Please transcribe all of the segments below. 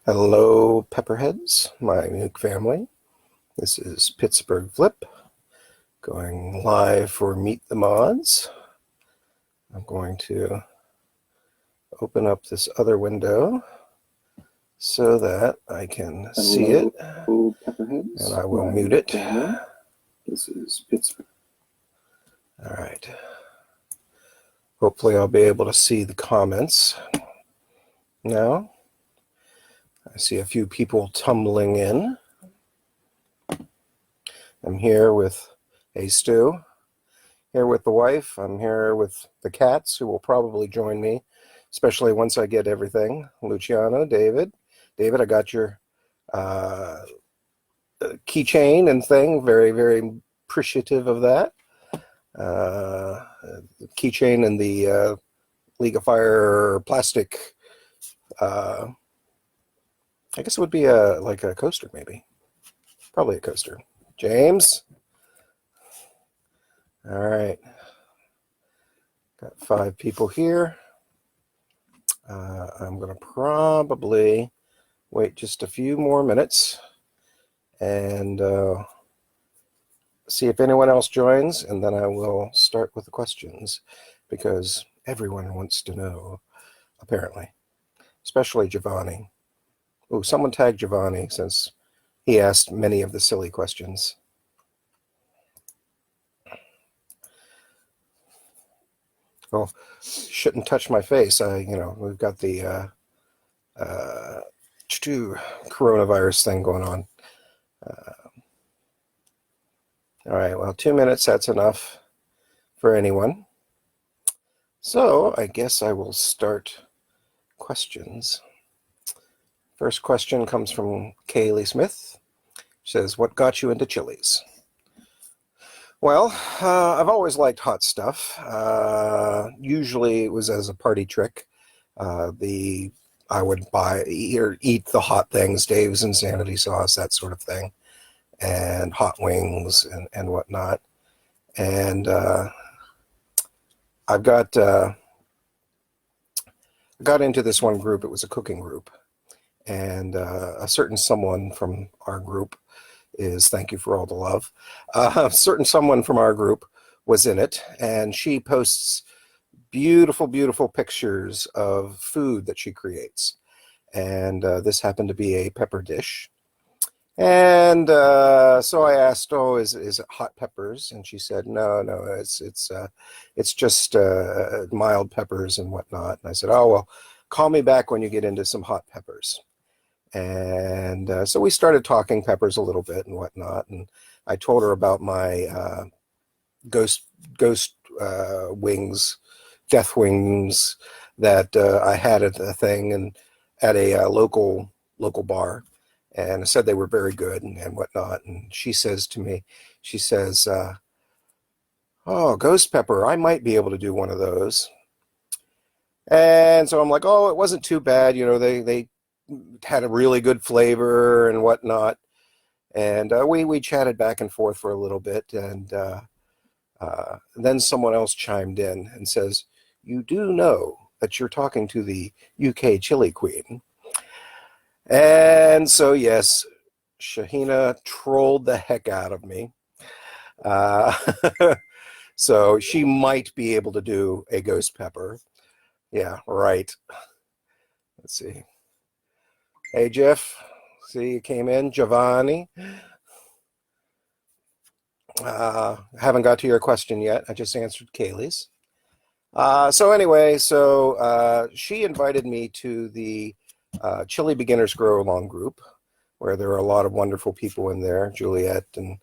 Hello, Pepperheads, my NEUK family. This is Pittsburgh Flip, going live for Meet the Mods. I'm going to open up this other window so that I can see it. Hello, Pepperheads. And I will mute it. Family. This is Pittsburgh. All right. Hopefully I'll be able to see the comments now. I see a few people tumbling in. I'm here with Stu, here with the wife. I'm here with the cats, who will probably join me, especially once I get everything. Luciano, David. David, I got your keychain and thing. Very, very appreciative of that. Keychain and the League of Fire plastic. I guess it would be like a coaster, maybe. Probably a coaster. James. All right. Got 5 people here. I'm going to probably wait just a few more minutes and see if anyone else joins, and then I will start with the questions, because everyone wants to know, apparently, especially Giovanni. Oh, someone tagged Giovanni, since he asked many of the silly questions. Oh, shouldn't touch my face. We've got the coronavirus thing going on. All right, well, 2 minutes, that's enough for anyone. So I guess I will start questions. First question comes from Kaylee Smith. She says, what got you into chilies? Well, I've always liked hot stuff. Usually it was as a party trick. I would buy or eat the hot things, Dave's Insanity Sauce, that sort of thing, and hot wings and whatnot. And I got into this one group. It was a cooking group, and a certain someone from our group is, thank you for all the love, a certain someone from our group was in it, and she posts beautiful, beautiful pictures of food that she creates. And this happened to be a pepper dish. And so I asked, "Oh, is it hot peppers?" And she said, "No, it's just mild peppers and whatnot." And I said, "Oh well, call me back when you get into some hot peppers." And so we started talking peppers a little bit and whatnot. And I told her about my ghost wings, death wings that I had at the thing and at a local bar. And I said they were very good and whatnot. And she says to me, she says, "Oh, ghost pepper, I might be able to do one of those." And so I'm like, "Oh, it wasn't too bad. They had a really good flavor and whatnot." And we chatted back and forth for a little bit. And then someone else chimed in and says, "You do know that you're talking to the UK chili queen." And so, yes, Shahina trolled the heck out of me. Uh, so she might be able to do a ghost pepper. Yeah, right. Let's see. Hey, Jeff. See, you came in. Giovanni. Haven't got to your question yet. I just answered Kaylee's. So anyway, she invited me to the Chili Beginners Grow Along group, where there are a lot of wonderful people in there, Juliet and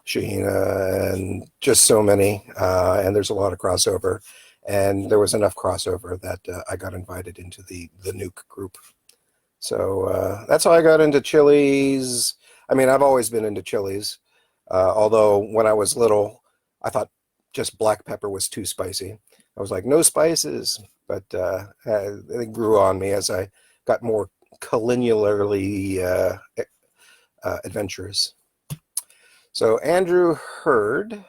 Shahina and just so many, and there's a lot of crossover. And there was enough crossover that I got invited into the NEUK group. So that's how I got into chilies. I mean, I've always been into chilies, although when I was little, I thought just black pepper was too spicy. I was like, no spices, but it grew on me as I got more culinarily adventurous. So Andrew Hurd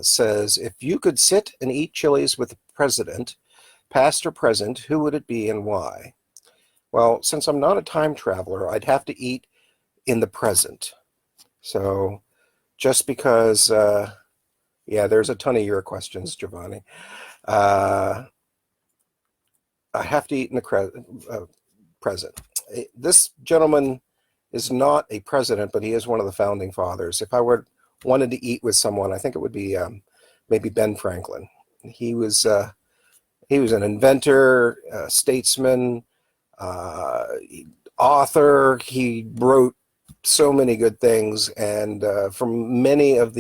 says, if you could sit and eat chilies with the president, past or present, who would it be and why? Well, since I'm not a time traveler, I'd have to eat in the present. So just because, yeah, there's a ton of your questions, Giovanni. Uh, I have to eat in the present. This gentleman is not a president, but he is one of the founding fathers. If I wanted to eat with someone, I think it would be maybe Ben Franklin. He was uh, he was an inventor, statesman, uh, author. He wrote so many good things, and from um, many of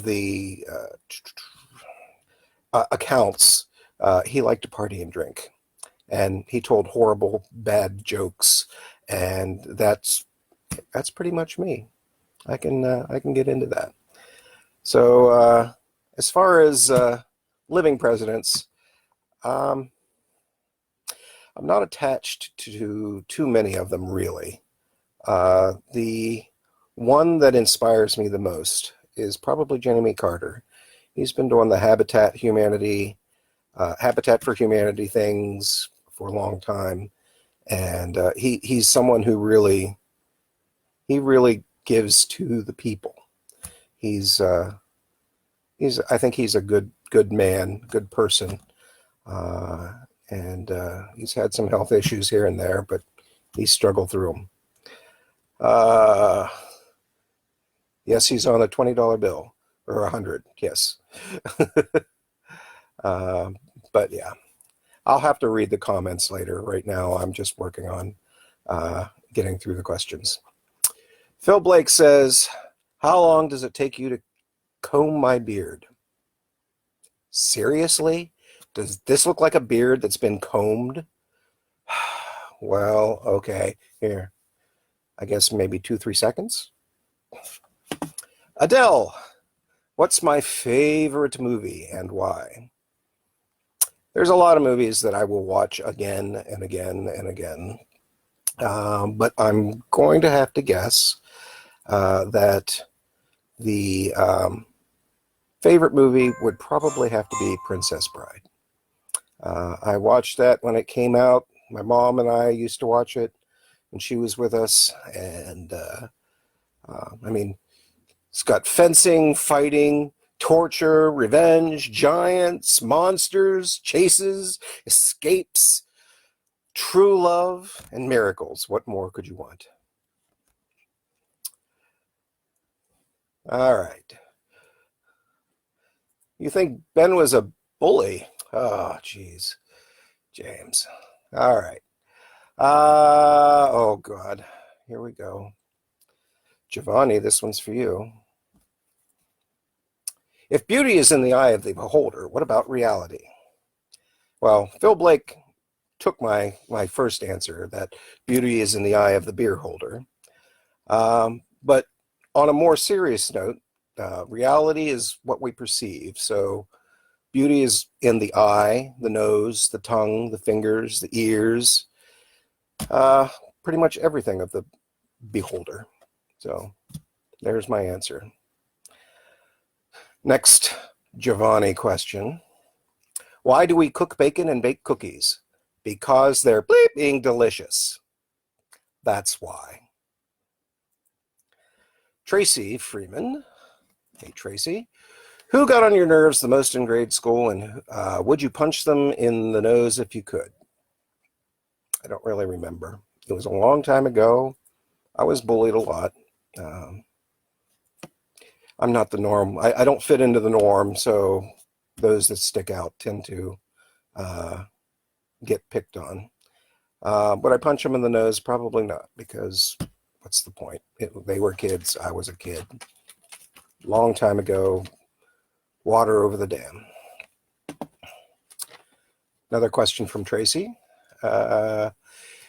the accounts, he liked to party and drink, and he told horrible, bad jokes, and that's pretty much me. I can get into that. So as far as living presidents, um, I'm not attached to too many of them really. The one that inspires me the most is probably Jimmy Carter. He's been doing the Habitat for Humanity things for a long time, and he's someone who really gives to the people. He's I think he's a good man, good person, uh, and he's had some health issues here and there, but he's struggled through them. Uh, yes, he's on a $20 bill or 100. Yes, uh, but yeah, I'll have to read the comments later. Right now, I'm just working on getting through the questions. Phil Blake says, "How long does it take you to comb my beard?" Seriously? Does this look like a beard that's been combed? Well, okay. Here. I guess maybe 2, 3 seconds. Adele, what's my favorite movie and why? There's a lot of movies that I will watch again and again and again. But I'm going to have to guess that the favorite movie would probably have to be Princess Bride. I watched that when it came out. My mom and I used to watch it when she was with us. And I mean, it's got fencing, fighting, torture, revenge, giants, monsters, chases, escapes, true love, and miracles. What more could you want? All right. You think Ben was a bully? Oh, geez. James. All right. Oh, God. Here we go. Giovanni, this one's for you. If beauty is in the eye of the beholder, what about reality? Well, Phil Blake took my first answer that beauty is in the eye of the beer holder. But on a more serious note, reality is what we perceive. So beauty is in the eye, the nose, the tongue, the fingers, the ears, uh, pretty much everything of the beholder. So there's my answer. Next Giovanni question. Why do we cook bacon and bake cookies? Because they're bleeping delicious. That's why. Tracy Freeman. Hey, Tracy. Who got on your nerves the most in grade school, and would you punch them in the nose if you could? I don't really remember. It was a long time ago. I was bullied a lot. Um, I'm not the norm. I don't fit into the norm, so those that stick out tend to uh, get picked on. Would I punch them in the nose? Probably not, because what's the point? They were kids. I was a kid. Long time ago, water over the dam. Another question from Tracy.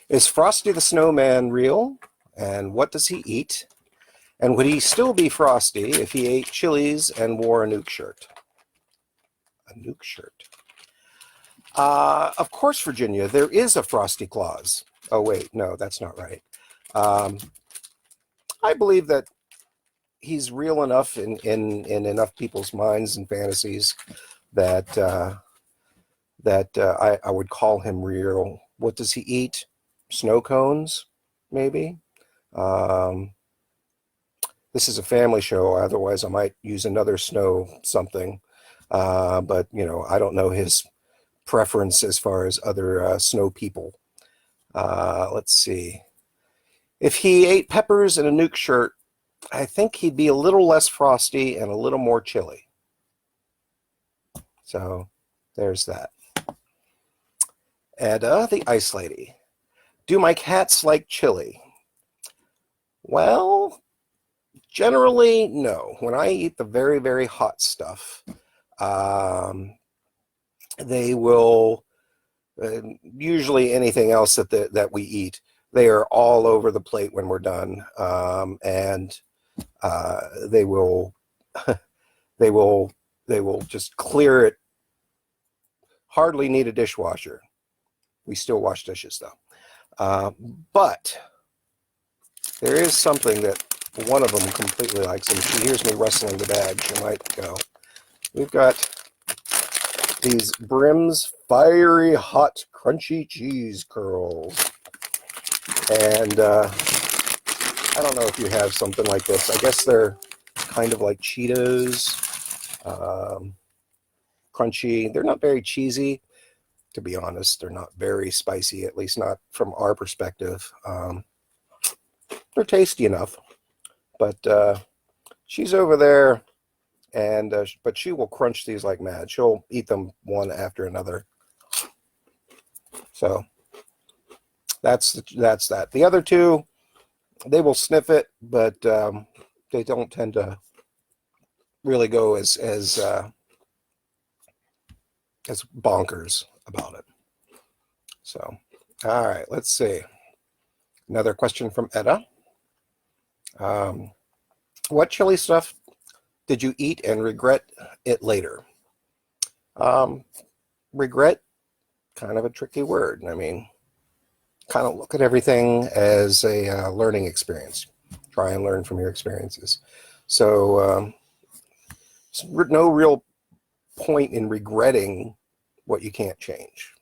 Is Frosty the Snowman real? And what does he eat? And would he still be Frosty if he ate chilies and wore a NEUK shirt? A NEUK shirt. Of course, Virginia, there is a Frosty Claus. Oh, wait, no, that's not right. I believe that he's real enough in enough people's minds and fantasies that that I would call him real. What does he eat? Snow cones, maybe. This is a family show. Otherwise, I might use another snow something. But, I don't know his preference as far as other snow people. Let's see. If he ate peppers in a NEUK shirt, I think he'd be a little less frosty and a little more chilly. So there's that. And the ice lady. Do my cats like chili? Well, generally, no. When I eat the very, very hot stuff, they will, usually anything else that we eat, they are all over the plate when we're done. And they will, they will, they will just clear it. Hardly need a dishwasher. We still wash dishes though. But there is something that one of them completely likes, and she hears me rustling the bag. She might go. We've got these Brim's Fiery Hot Crunchy Cheese Curls. And I don't know if you have something like this. I guess they're kind of like Cheetos. Crunchy. They're not very cheesy, to be honest. They're not very spicy, at least not from our perspective. They're tasty enough. But she's over there, and but she will crunch these like mad. She'll eat them one after another. So that's that. The other two, they will sniff it, but they don't tend to really go as bonkers about it. So, all right, let's see. Another question from Etta. What chili stuff did you eat and regret it later? Regret, kind of a tricky word. I mean, kind of look at everything as a learning experience. Try and learn from your experiences. So, no real point in regretting what you can't change.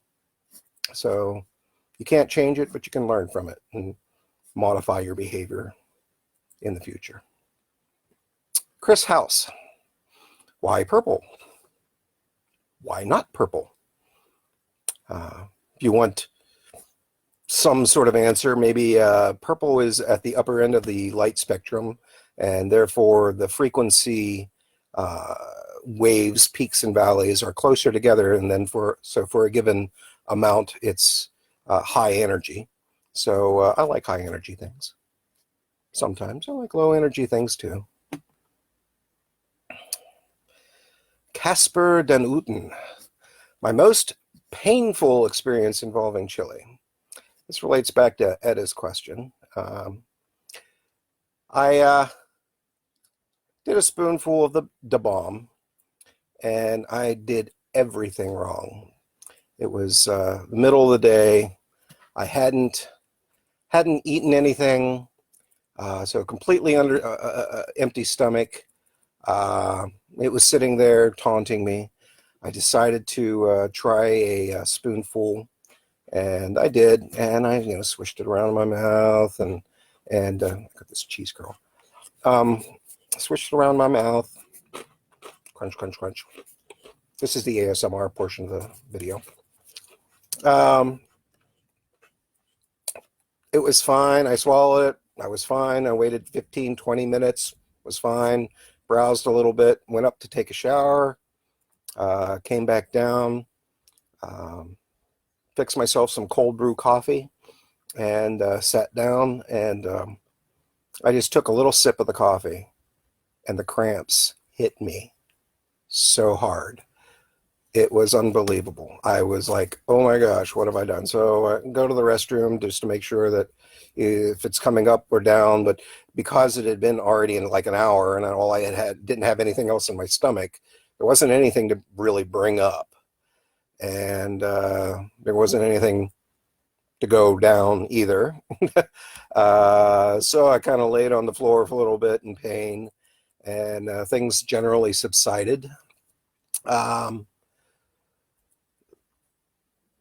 So, you can't change it, but you can learn from it and modify your behavior in the future. Chris House. Why purple? Why not purple? If you want some sort of answer, maybe purple is at the upper end of the light spectrum, and therefore the frequency waves, peaks and valleys are closer together, and then for a given amount, it's high energy. So I like high energy things. Sometimes I like low energy things too. Casper Den Uten. My most painful experience involving chili. This relates back to Edda's question. I did a spoonful of the bomb, and I did everything wrong. It was the middle of the day. I hadn't eaten anything, so completely under empty stomach. It was sitting there taunting me. I decided to try a spoonful, and I did, and I swished it around in my mouth, and got this cheese curl. Swished it around my mouth. Crunch, crunch, crunch. This is the ASMR portion of the video. It was fine. I swallowed it. I was fine. I waited 15, 20 minutes. Was fine. Browsed a little bit. Went up to take a shower. Came back down. Fixed myself some cold brew coffee. And sat down. And I just took a little sip of the coffee. And the cramps hit me so hard. It was unbelievable. I was like, oh my gosh, what have I done? So I go to the restroom just to make sure that if it's coming up or down, but because it had been already in like an hour and all I had didn't have anything else in my stomach, there wasn't anything to really bring up. And there wasn't anything to go down either. So I kind of laid on the floor for a little bit in pain, and things generally subsided.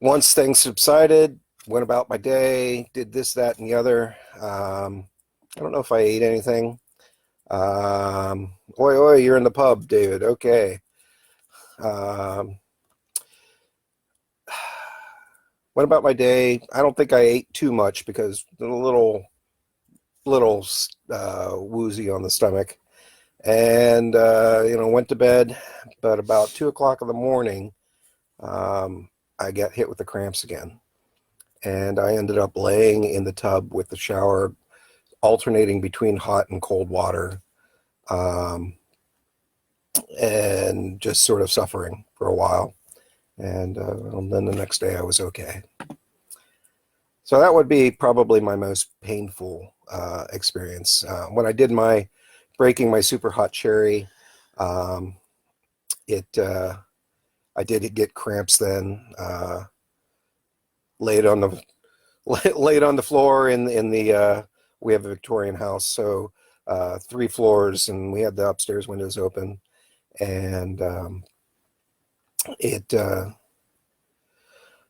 once things subsided, went about my day, did this, that, and the other. I don't know if I ate anything. Oi, oi, you're in the pub, David. Okay. Um, went about my day. I don't think I ate too much because a little woozy on the stomach. And, went to bed. But about 2 o'clock in the morning, I got hit with the cramps again. And I ended up laying in the tub with the shower alternating between hot and cold water, and just sort of suffering for a while. And then the next day I was okay. So that would be probably my most painful experience. When I did my breaking my super hot cherry, it I did get cramps then. Laid on the laid on the floor in the we have a Victorian house, so 3 floors, and we had the upstairs windows open, and it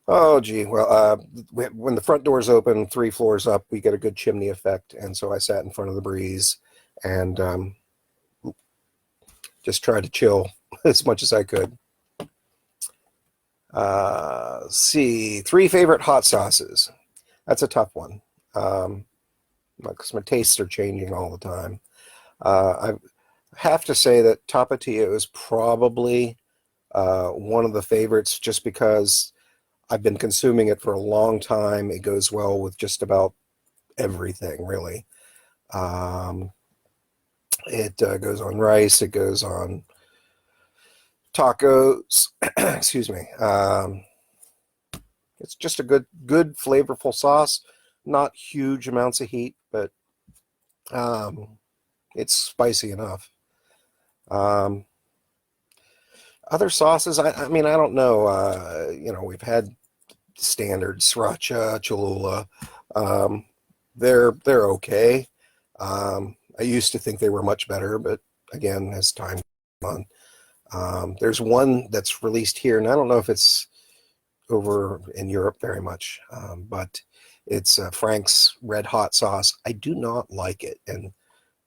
oh gee, well, when the front door's open 3 floors up, we get a good chimney effect, and so I sat in front of the breeze and just tried to chill as much as I could. See, 3 favorite hot sauces. That's a tough one. Because my tastes are changing all the time. I have to say that Tapatio is probably one of the favorites just because I've been consuming it for a long time. It goes well with just about everything, really. It goes on rice. It goes on tacos. Excuse me. It's just a good flavorful sauce. Not huge amounts of heat, but it's spicy enough. Other sauces, I mean, I don't know. We've had standard sriracha, Cholula. They're okay. I used to think they were much better, but again, as time goes on, there's one that's released here, and I don't know if it's over in Europe very much, but it's Frank's Red Hot sauce. I do not like it, and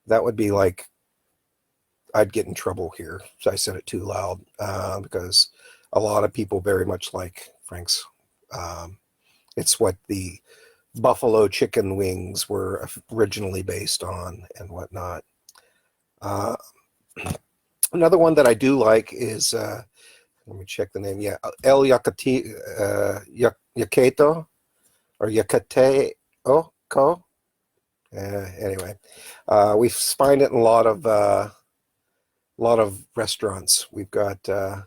that would be like I'd get in trouble here if I said it too loud, because a lot of people very much like Frank's. It's what the buffalo chicken wings were originally based on and whatnot. Another one that I do like is, let me check the name. Yeah, El Yakati, Yaketo or Yakate Co. Anyway, we find it in a lot of restaurants. We've got. Oh,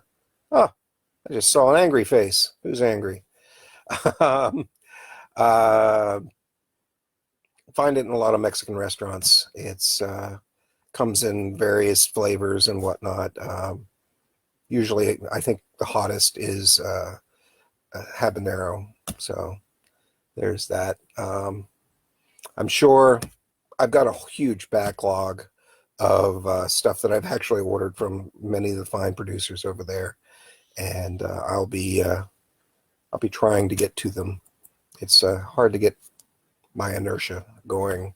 I just saw an angry face. Who's angry? um, uh, find it in a lot of Mexican restaurants. It's comes in various flavors and whatnot. Usually, I think the hottest is habanero. So there's that. I'm sure I've got a huge backlog of stuff that I've actually ordered from many of the fine producers over there, and I'll be trying to get to them. It's hard to get my inertia going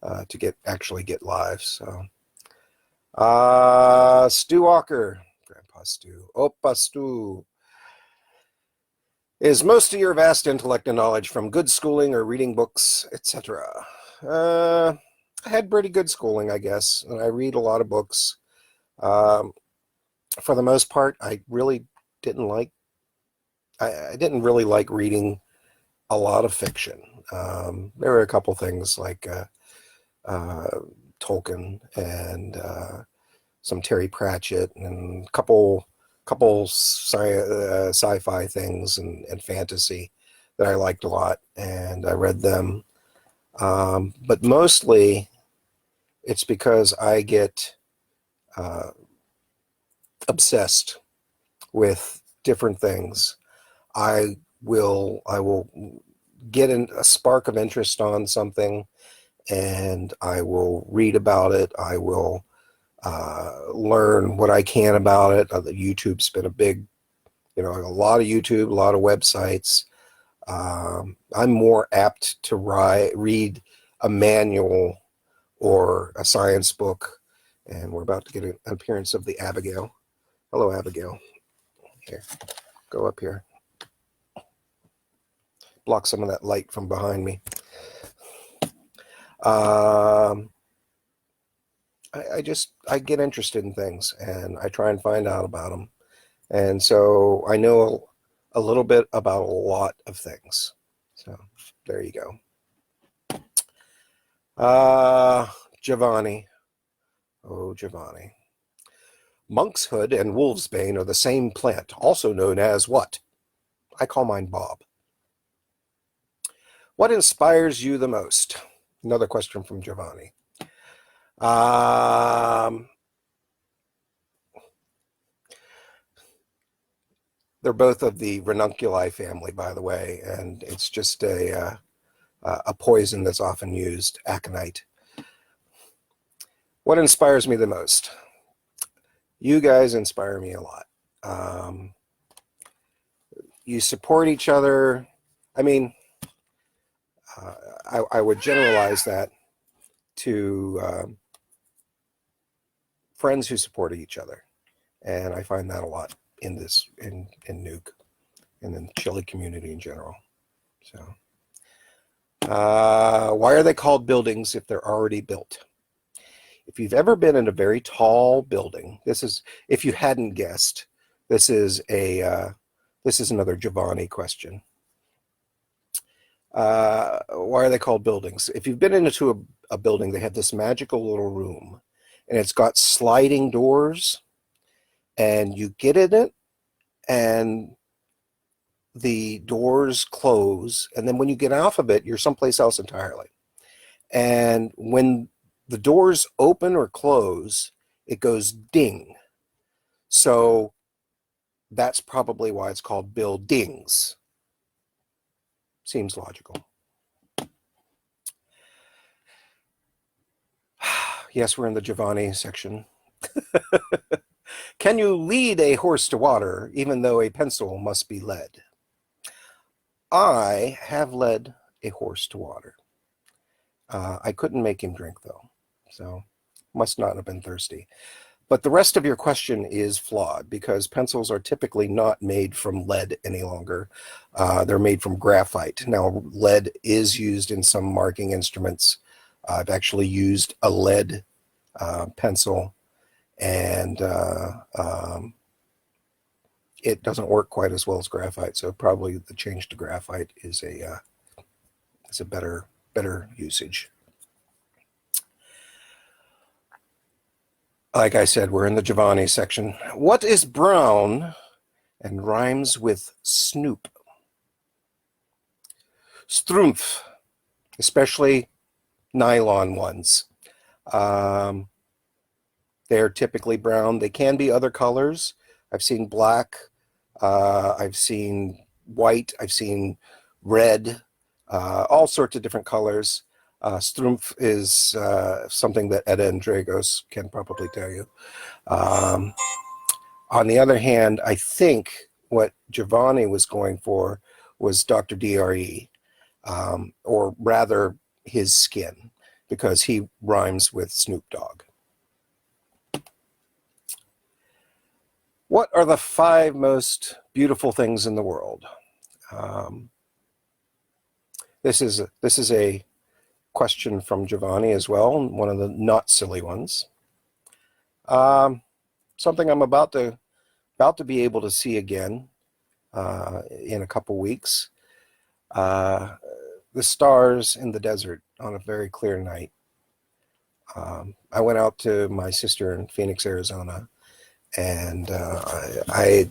to actually get live. So, Stu Walker, Grandpa Stu, Opa Stu. Is most of your vast intellect and knowledge from good schooling or reading books, etc.? I had pretty good schooling, I guess, and I read a lot of books. Um, for the most part, I really didn't like. I didn't really like reading a lot of fiction. There were a couple things like uh, Tolkien and some Terry Pratchett and a couple sci-fi things and fantasy that I liked a lot, and I read them. But mostly, it's because I get obsessed with different things. I will get a spark of interest on something, and I will read about it. I will learn what I can about it. YouTube's been a big a lot of YouTube, a lot of websites. I'm more apt to read a manual or a science book. And we're about to get an appearance of the Abigail. Hello, Abigail. Here, go up here. Block some of that light from behind me. I get interested in things, and I try and find out about them. And so I know a little bit about a lot of things. So there you go. Giovanni. Oh, Giovanni. Monkshood and wolfsbane are the same plant, also known as what? I call mine Bob. What inspires you the most? Another question from Giovanni. They're both of the ranunculi family, by the way, and it's just a poison that's often used, aconite. What inspires me the most? You guys inspire me a lot. You support each other. I mean, I would generalize that to friends who support each other, and I find that a lot in NEUK and in the Chile community in general. So, why are they called buildings if they're already built? If you've ever been in a very tall building, this is, if you hadn't guessed, this is another Giovanni question. Why are they called buildings? If you've been into a building, they have this magical little room, and it's got sliding doors, and you get in it, and the doors close, and then when you get off of it, you're someplace else entirely. And when the doors open or close, it goes ding. So that's probably why it's called buildings. Seems logical. Yes, we're in the Giovanni section. Can you lead a horse to water even though a pencil must be led? I have led a horse to water. I couldn't make him drink, though, so must not have been thirsty. But the rest of your question is flawed because pencils are typically not made from lead any longer. They're made from graphite. Now, lead is used in some marking instruments. I've actually used a lead pencil, and it doesn't work quite as well as graphite. So probably the change to graphite is a better usage. Like I said, we're in the Giovanni section. What is brown and rhymes with snoop? Strumpf, especially nylon ones. They're typically brown. They can be other colors. I've seen black. I've seen white. I've seen red. All sorts of different colors. Strumpf is something that Edda and Dragos can probably tell you. On the other hand, I think what Giovanni was going for was Dr. DRE, or rather his skin, because he rhymes with Snoop Dogg. What are the 5 most beautiful things in the world? This is a question from Giovanni as well, one of the not silly ones. Something I'm about to be able to see again in a couple weeks. The stars in the desert on a very clear night. I went out to my sister in Phoenix, Arizona, and I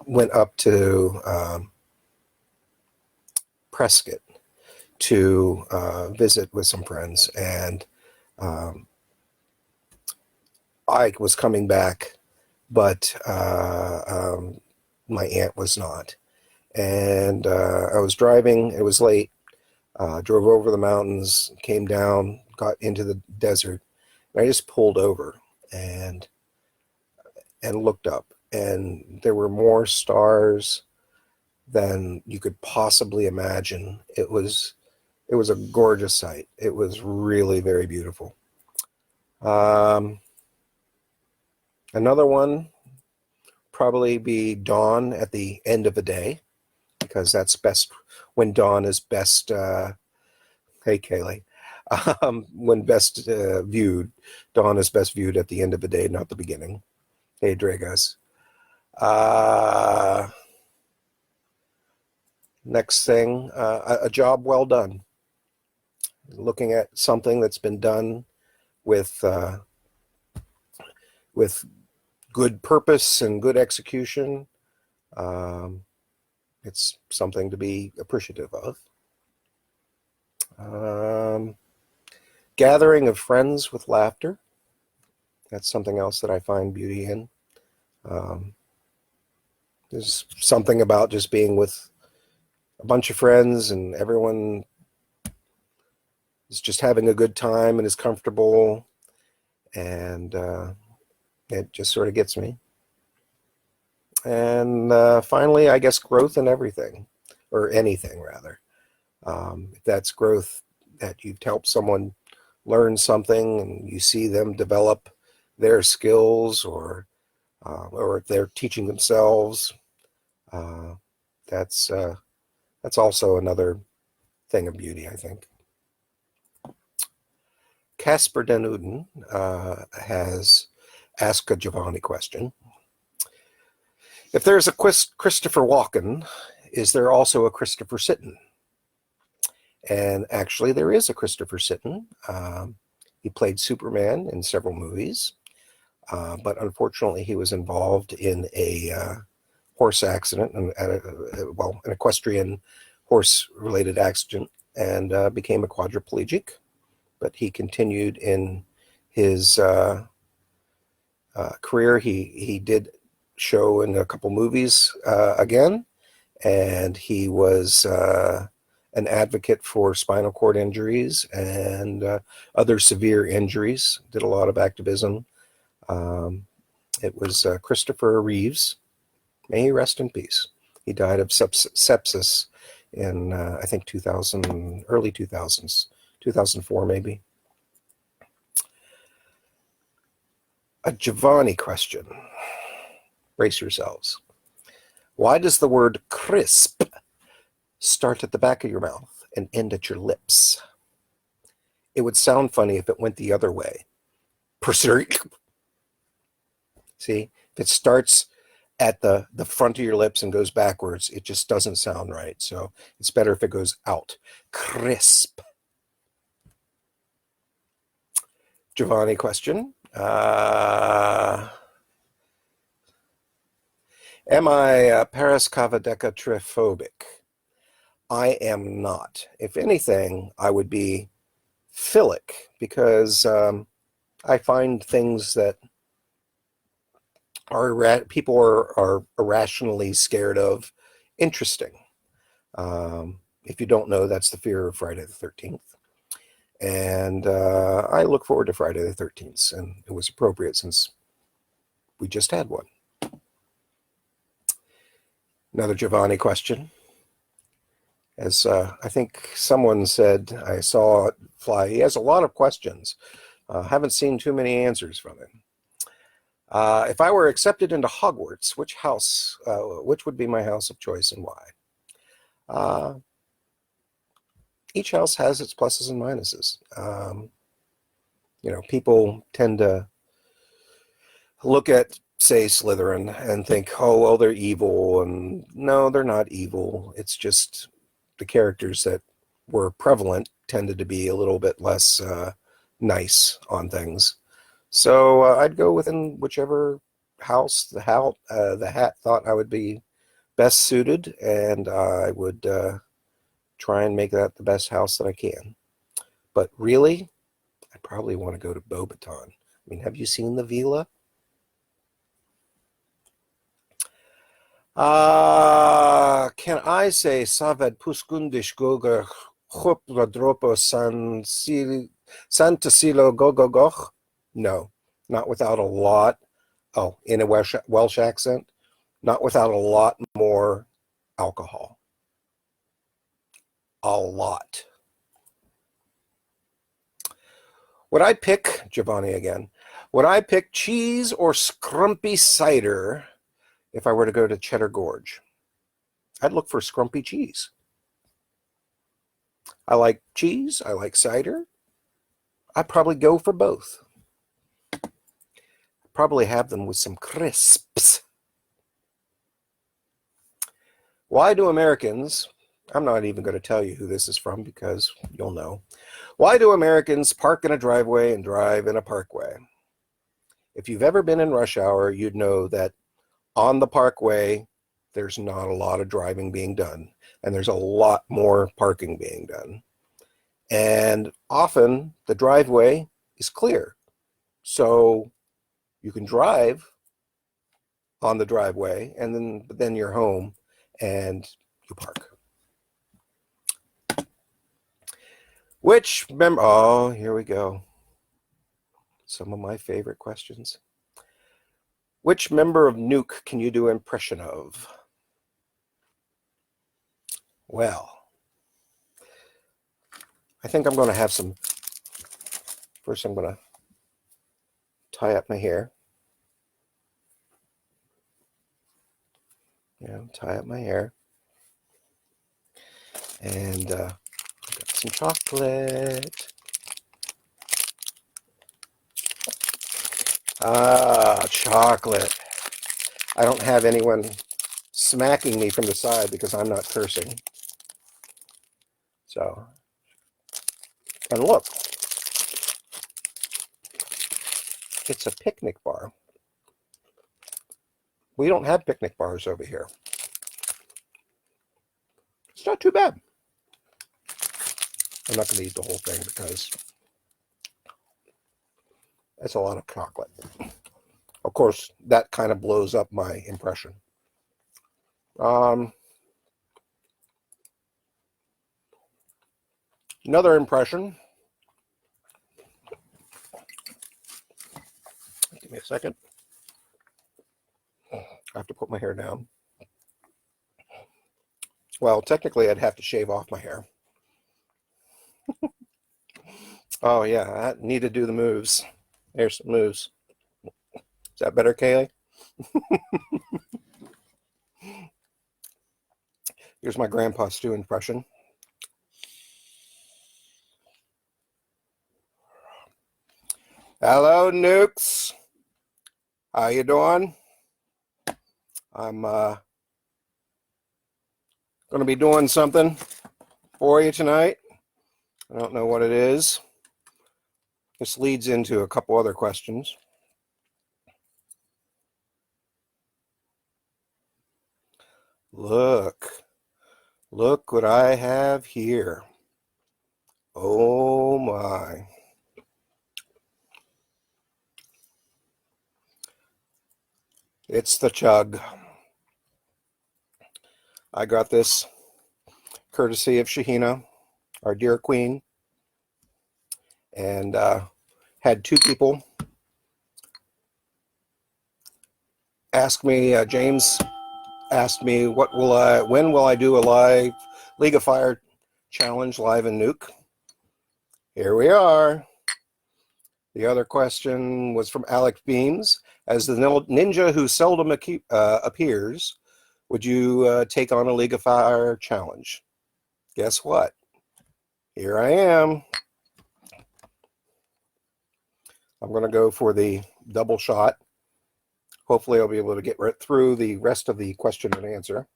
went up to Prescott to visit with some friends, and I was coming back, but my aunt was not. And I was driving, it was late, drove over the mountains, came down, got into the desert, and I just pulled over and looked up. and there were more stars than you could possibly imagine. It was a gorgeous sight. It was really very beautiful. Another one probably be dawn at the end of the day, because that's best when dawn is best. Hey, Kaylee. When best viewed, dawn is best viewed at the end of the day, not the beginning. Hey, Dragas. Next thing, a job well done. Looking at something that's been done with good purpose and good execution. It's something to be appreciative of. Gathering of friends with laughter. That's something else that I find beauty in. There's something about just being with a bunch of friends and everyone is just having a good time and is comfortable, and it just sort of gets me. And finally, I guess growth in everything, or anything rather. If that's growth, that you've helped someone learn something and you see them develop their skills, or if they're teaching themselves, that's also another thing of beauty, I think. Casper Den Uden has asked a Giovanni question. If there's a Christopher Walken, is there also a Christopher Sitten? And actually, there is a Christopher Sitten. He played Superman in several movies, but unfortunately, he was involved in a horse accident, an equestrian horse-related accident, and became a quadriplegic. But he continued in his career. He did show in a couple movies again, and he was an advocate for spinal cord injuries and other severe injuries. Did a lot of activism. It was Christopher Reeves. May he rest in peace. He died of sepsis in I think 2000, early 2000s, 2004 maybe. A Giovanni question. Brace yourselves. Why does the word crisp start at the back of your mouth and end at your lips? It would sound funny if it went the other way. See, if it starts at the front of your lips and goes backwards, it just doesn't sound right. So it's better if it goes out. Crisp. Giovanni question. Am I parascavadecatrophobic? I am not. If anything, I would be philic, because I find things that people are irrationally scared of interesting. If you don't know, that's the fear of Friday the 13th. And I look forward to Friday the 13th, and it was appropriate since we just had one. Another Giovanni question. As I think someone said, I saw it fly. He has a lot of questions. Haven't seen too many answers from him. If I were accepted into Hogwarts, which would be my house of choice and why? Each house has its pluses and minuses. People tend to look at, say, Slytherin and think, oh, well, they're evil. And no, they're not evil. It's just the characters that were prevalent tended to be a little bit less nice on things. So I'd go within whichever house the hat thought I would be best suited, and I would try and make that the best house that I can. But really, I probably want to go to Beauxbaton. I mean, have you seen the villa? Can I say Savad Puskundish Goga Hopladropo Santasilo Gogogoch? No, not without a lot Oh, in a Welsh accent, not without a lot more alcohol. A lot. Would I pick, Giovanni again, would I pick cheese or scrumpy cider if I were to go to Cheddar Gorge? I'd look for scrumpy cheese. I like cheese. I like cider. I'd probably go for both. Probably have them with some crisps. Why do Americans, I'm not even going to tell you who this is from because you'll know. Why do Americans park in a driveway and drive in a parkway? If you've ever been in rush hour, you'd know that on the parkway, there's not a lot of driving being done, and there's a lot more parking being done. And often the driveway is clear, so you can drive on the driveway, and then you're home and you park. Which member? Oh, here we go. Some of my favorite questions. Which member of NEUK can you do impression of? Well, I think I'm going to have some. First, I'm going to tie up my hair. Yeah, tie up my hair. And got some chocolate. Ah, chocolate. I don't have anyone smacking me from the side because I'm not cursing. So, and look, it's a picnic bar. We don't have picnic bars over here. It's not too bad. I'm not going to eat the whole thing because that's a lot of chocolate. Of course, that kind of blows up my impression. Another impression. Give me a second. I have to put my hair down. Well, technically, I'd have to shave off my hair. Oh, yeah, I need to do the moves. Here's some moves. Is that better, Kaylee? Here's my Grandpa Stu impression. Hello, Nukes. How you doing? I'm going to be doing something for you tonight. I don't know what it is. This leads into a couple other questions. Look what I have here. Oh my. It's the chug. I got this courtesy of Shahina, our dear queen, and had two people ask me, James asked me, when will I do a live League of Fire challenge live in NEUK? Here we are. The other question was from Alex Beams. As the ninja who seldom appears, would you take on a League of Fire challenge? Guess what? Here I am. I'm going to go for the double shot. Hopefully I'll be able to get right through the rest of the question and answer.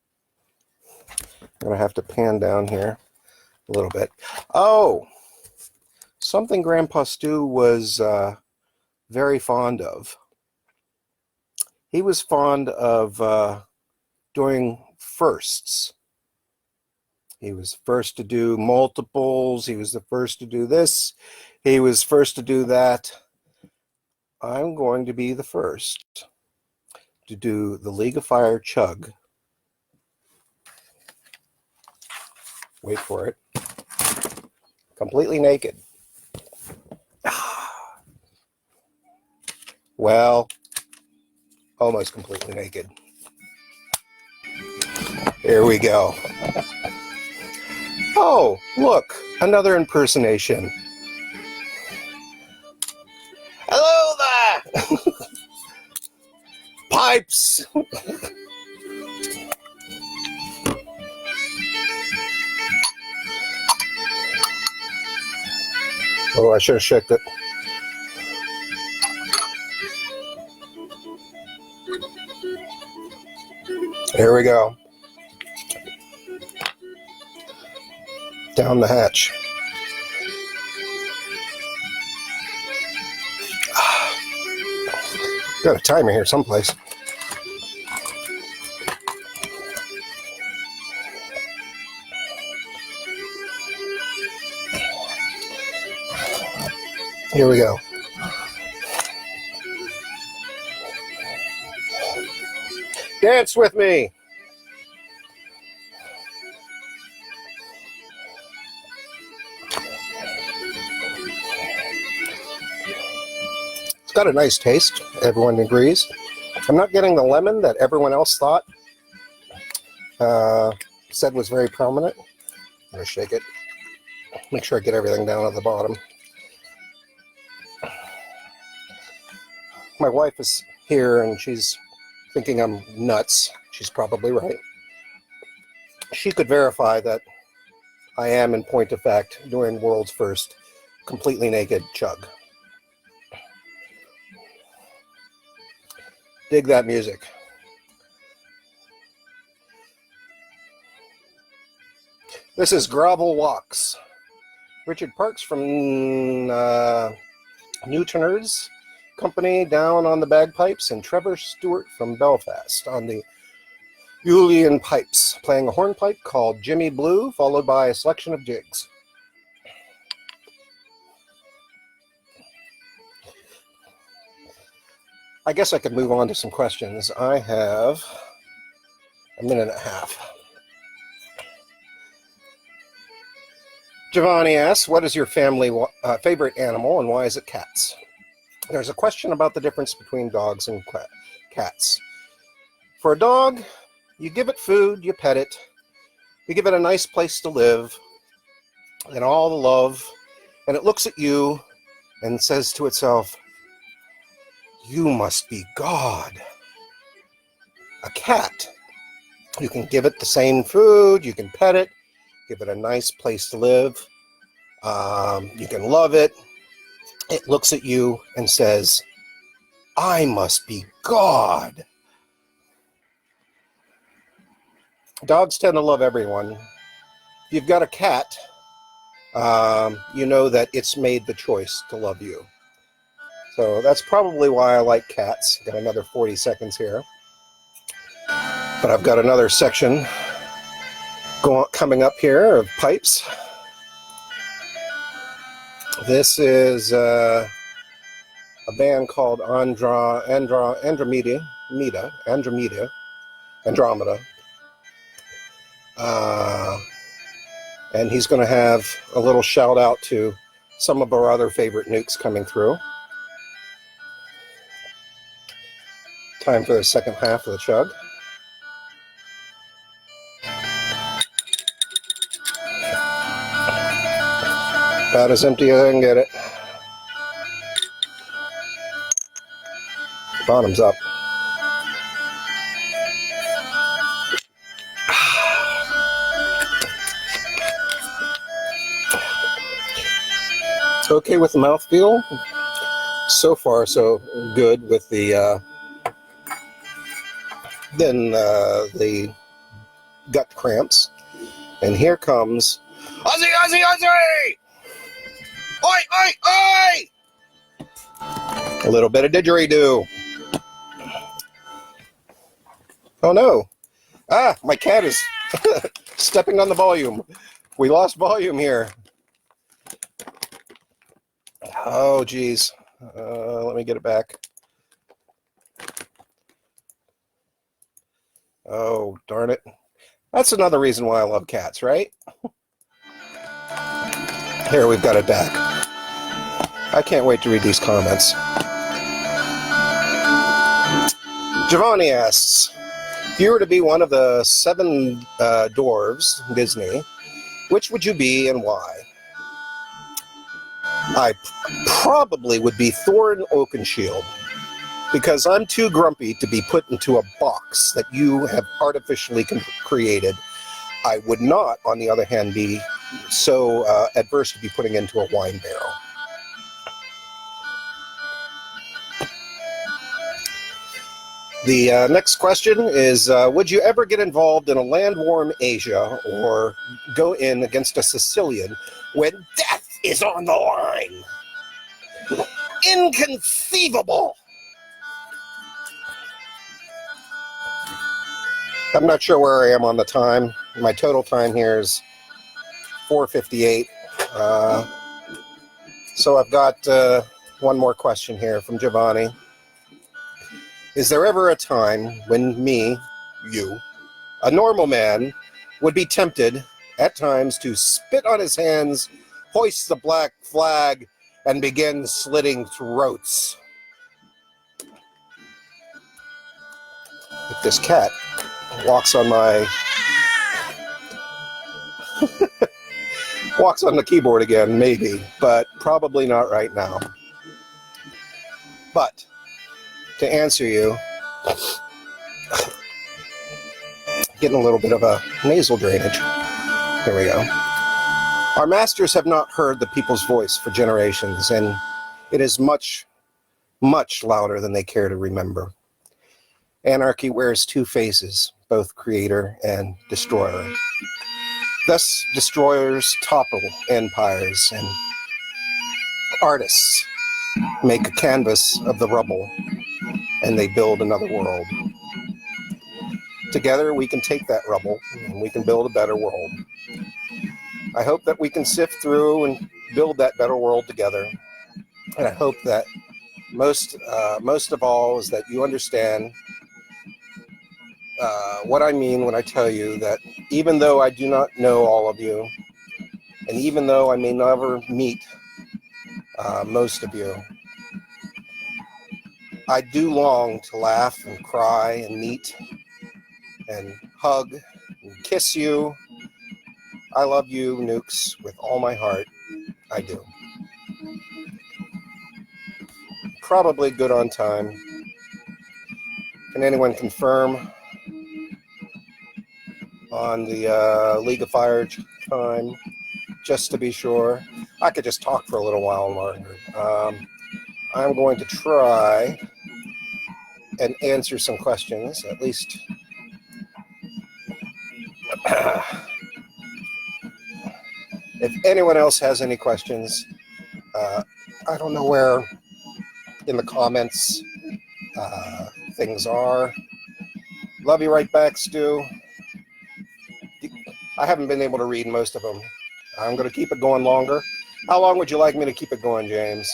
I'm going to have to pan down here a little bit. Oh, something Grandpa Stu was very fond of. He was fond of doing firsts. He was first to do multiples. He was the first to do this. He was first to do that. I'm going to be the first to do the League of Fire chug. Wait for it. Completely naked. Well, almost completely naked. Here we go. Oh, look, another impersonation. Hello there! Pipes! Oh, I should have checked it. Here we go. Down the hatch. Got a timer here someplace. Here we go. Dance with me. It's got a nice taste. Everyone agrees. I'm not getting the lemon that everyone else thought said was very prominent. I'm going to shake it. Make sure I get everything down at the bottom. My wife is here and she's thinking I'm nuts. She's probably right. She could verify that I am, in point of fact, doing world's first completely naked chug. Dig that music. This is Gravel Walks. Richard Parks from Newtoners Company down on the bagpipes, and Trevor Stewart from Belfast on the Julian pipes, playing a hornpipe called Jimmy Blue, followed by a selection of jigs. I guess I could move on to some questions. I have a minute and a half. Giovanni asks, what is your family favorite animal and why is it cats? There's a question about the difference between dogs and cats. For a dog, you give it food, you pet it, you give it a nice place to live, and all the love, and it looks at you and says to itself, you must be God. A cat, you can give it the same food, you can pet it, give it a nice place to live, you can love it. It looks at you and says, I must be God. Dogs tend to love everyone. If you've got a cat, you know that it's made the choice to love you. So that's probably why I like cats. Got another 40 seconds here. But I've got another section coming up here of pipes. This is a band called Andromeda. And he's going to have a little shout out to some of our other favorite nukes coming through. Time for the second half of the chug. About as empty as I can get it. Bottoms up. Okay with the mouthfeel. So far, so good with the the gut cramps. And here comes Ozzy, Ozzy, Ozzy! Oi, oi, oi! A little bit of didgeridoo. Oh no. Ah, my cat is stepping on the volume. We lost volume here. Oh, geez. Let me get it back. Oh, darn it. That's another reason why I love cats, right? Here, we've got it back. I can't wait to read these comments. Giovanni asks, if you were to be one of the seven dwarves, Disney, which would you be and why? I probably would be Thorin Oakenshield, because I'm too grumpy to be put into a box that you have artificially created. I would not, on the other hand, be so adverse to be putting into a wine barrel. The next question is, would you ever get involved in a landwarm Asia or go in against a Sicilian when death is on the line? Inconceivable! I'm not sure where I am on the time. My total time here is 4:58. So I've got one more question here from Giovanni. Is there ever a time when me, you, a normal man, would be tempted at times to spit on his hands, hoist the black flag, and begin slitting throats? If this cat walks on my walks on the keyboard again, maybe, but probably not right now. But to answer you, getting a little bit of a nasal drainage. Here we go. Our masters have not heard the people's voice for generations, and it is much, much louder than they care to remember. Anarchy wears two faces, both creator and destroyer. Thus, destroyers topple empires, and artists make a canvas of the rubble, and they build another world. Together, we can take that rubble, and we can build a better world. I hope that we can sift through and build that better world together. And I hope that most of all is that you understand what I mean when I tell you that even though I do not know all of you, and even though I may never meet most of you, I do long to laugh and cry and meet and hug and kiss you. I love you, Nukes, with all my heart. I do. Probably good on time. Can anyone confirm on the League of Fire time, just to be sure? I could just talk for a little while longer. I'm going to try and answer some questions, at least. If anyone else has any questions, I don't know where in the comments things are. Love you right back, Stu. I haven't been able to read most of them. I'm going to keep it going longer. How long would you like me to keep it going, James?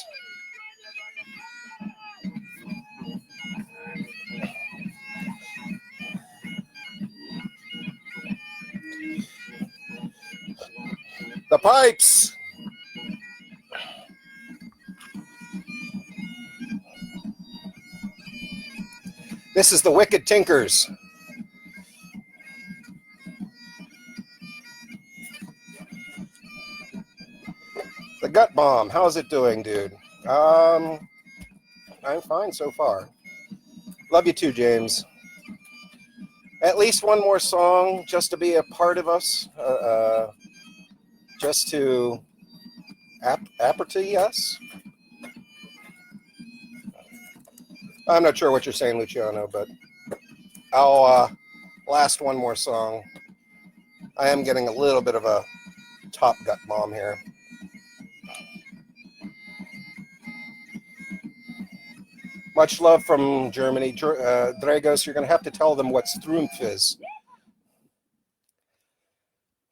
The pipes! This is the Wicked Tinkers. The Gut Bomb, how's it doing, dude? I'm fine so far. Love you too, James. At least one more song just to be a part of us. Just to apperty us. I'm not sure what you're saying, Luciano, but I'll last one more song. I am getting a little bit of a top gut bomb here. Much love from Germany. Dragos, you're going to have to tell them what Strumpf is.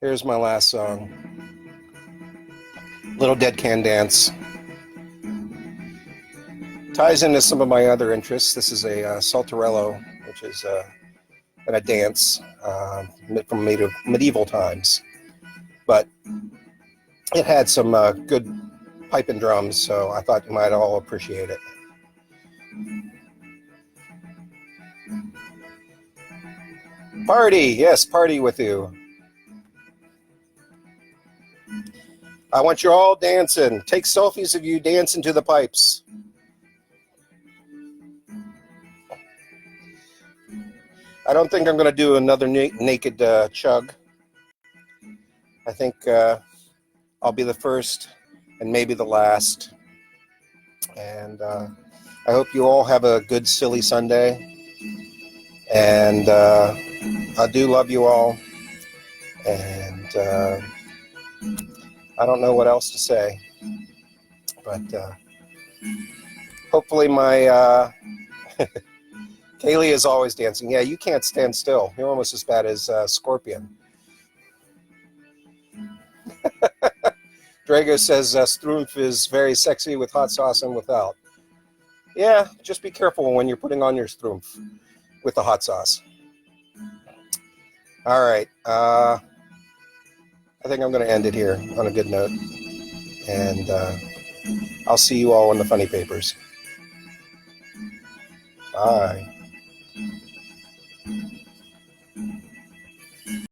Here's my last song. Little Dead Can Dance. Ties into some of my other interests. This is a saltarello, which is a dance from medieval times. But it had some good pipe and drums, so I thought you might all appreciate it. Party, yes, party with you. I want you all dancing. Take selfies of you dancing to the pipes. I don't think I'm going to do another naked chug. I think I'll be the first and maybe the last. And I hope you all have a good, silly Sunday. And I do love you all. And I don't know what else to say. But hopefully my... Kaylee is always dancing. Yeah, you can't stand still. You're almost as bad as Scorpion. Drago says Strumpf is very sexy with hot sauce and without. Yeah, just be careful when you're putting on your Strumpf with the hot sauce. All right. I think I'm going to end it here on a good note. And I'll see you all in the funny papers. Bye.